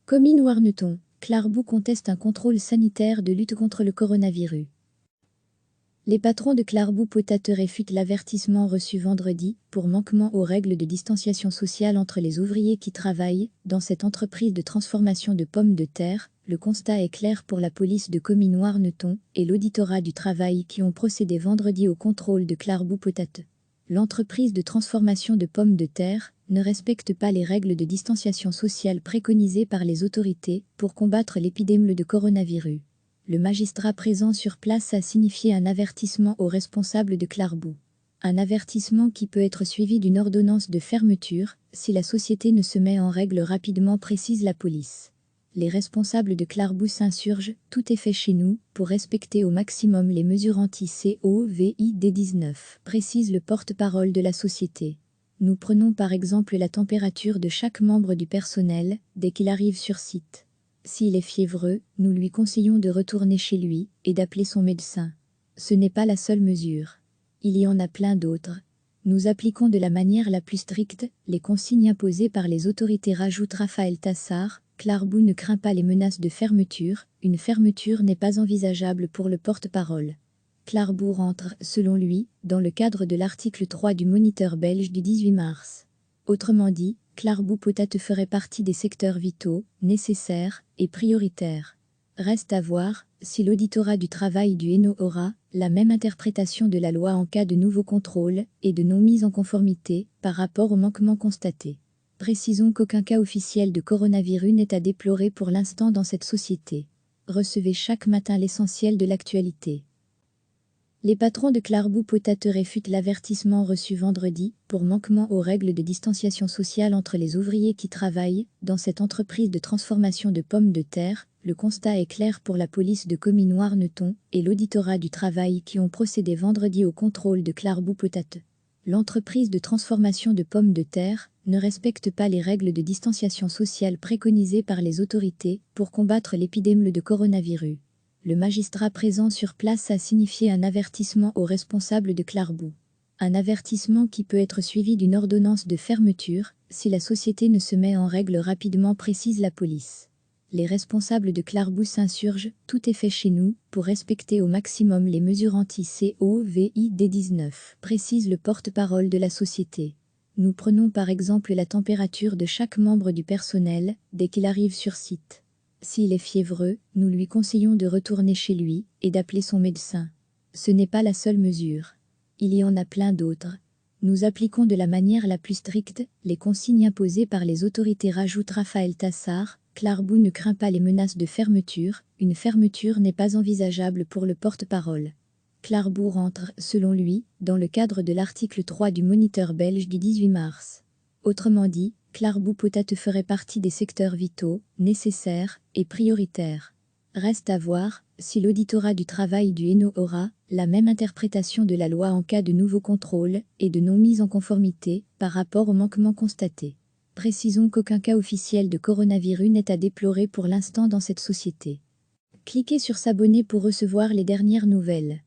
Comines-Warneton, Clarbou conteste un contrôle sanitaire de lutte contre le coronavirus. Les patrons de Clarbou Potate réfutent l'avertissement reçu vendredi pour manquement aux règles de distanciation sociale entre les ouvriers qui travaillent dans cette entreprise de transformation de pommes de terre. Le constat est clair pour la police de Comines-Warneton et l'auditorat du travail qui ont procédé vendredi au contrôle de Clarbou Potate. L'entreprise de transformation de pommes de terre ne respecte pas les règles de distanciation sociale préconisées par les autorités pour combattre l'épidémie de coronavirus. Le magistrat présent sur place a signifié un avertissement aux responsables de Clarbou. Un avertissement qui peut être suivi d'une ordonnance de fermeture si la société ne se met en règle rapidement, précise la police. Les responsables de Clarbou s'insurgent, tout est fait chez nous pour respecter au maximum les mesures anti-Covid-19, précise le porte-parole de la société. Nous prenons par exemple la température de chaque membre du personnel dès qu'il arrive sur site. S'il est fiévreux, nous lui conseillons de retourner chez lui et d'appeler son médecin. Ce n'est pas la seule mesure. Il y en a plein d'autres. Nous appliquons de la manière la plus stricte les consignes imposées par les autorités, rajoute Raphaël Tassard. Clarbou ne craint pas les menaces de fermeture, une fermeture n'est pas envisageable pour le porte-parole. Clarbou rentre, selon lui, dans le cadre de l'article 3 du Moniteur belge du 18 mars. Autrement dit, Clarbou Potate ferait partie des secteurs vitaux, nécessaires et prioritaires. Reste à voir si l'auditorat du travail du Hainaut aura la même interprétation de la loi en cas de nouveaux contrôles et de non-mise en conformité par rapport aux manquements constatés. Précisons qu'aucun cas officiel de coronavirus n'est à déplorer pour l'instant dans cette société. Recevez chaque matin l'essentiel de l'actualité. Les patrons de Clarbou Potate réfutent l'avertissement reçu vendredi pour manquement aux règles de distanciation sociale entre les ouvriers qui travaillent dans cette entreprise de transformation de pommes de terre. Le constat est clair pour la police de Comines-Warneton et l'auditorat du travail qui ont procédé vendredi au contrôle de Clarbou Potate. L'entreprise de transformation de pommes de terre ne respecte pas les règles de distanciation sociale préconisées par les autorités pour combattre l'épidémie de coronavirus. Le magistrat présent sur place a signifié un avertissement aux responsables de Clarbou. Un avertissement qui peut être suivi d'une ordonnance de fermeture si la société ne se met en règle rapidement, précise la police. Les responsables de Clarbou s'insurgent, tout est fait chez nous pour respecter au maximum les mesures anti-Covid-19, précise le porte-parole de la société. Nous prenons par exemple la température de chaque membre du personnel dès qu'il arrive sur site. S'il est fiévreux, nous lui conseillons de retourner chez lui et d'appeler son médecin. Ce n'est pas la seule mesure. Il y en a plein d'autres. Nous appliquons de la manière la plus stricte les consignes imposées par les autorités, rajoute Raphaël Tassard. Clarbou ne craint pas les menaces de fermeture, une fermeture n'est pas envisageable pour le porte-parole. Clarbou rentre, selon lui, dans le cadre de l'article 3 du Moniteur belge du 18 mars. Autrement dit, Clarbou Potate ferait partie des secteurs vitaux, nécessaires et prioritaires. Reste à voir si l'auditorat du travail du Hainaut aura la même interprétation de la loi en cas de nouveaux contrôles et de non-mise en conformité par rapport aux manquements constatés. Précisons qu'aucun cas officiel de coronavirus n'est à déplorer pour l'instant dans cette société. Cliquez sur s'abonner pour recevoir les dernières nouvelles.